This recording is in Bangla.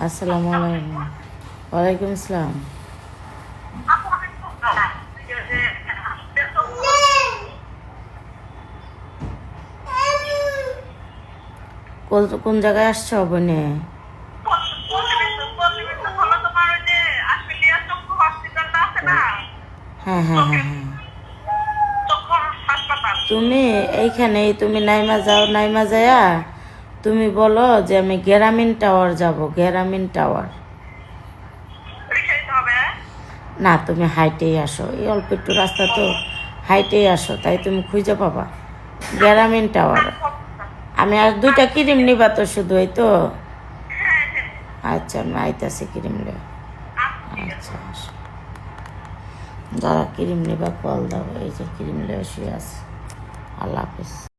আসসালামু আলাইকুম। ওয়ালাইকুম আসসালাম। কোন জায়গায় আসছো বোনে? হ্যাঁ হ্যাঁ হ্যাঁ হ্যাঁ। তুমি এইখানেই তুমি নাইমা যাও, নাইমা যায়া তুমি বলো যে আমি গ্রামীণ টাওয়ার যাব, গ্রামীণ টাওয়ার। না, তুমি হাইটেই আসো, এই অল্প একটু রাস্তা তো, হাইটেই আসো, তাই তুমি খুঁজে পাবা গ্রামীণ টাওয়ার। আমি আর 2টা ক্রিম নিবা তো শুধু, এই তো? আচ্ছা, আমি আইতাছি ক্রিম লে। আচ্ছা আসো, যারা ক্রিম নিবা কল দাও, এই যে ক্রিম লে শুয়ে আছে। আল্লাহ হাফিজ।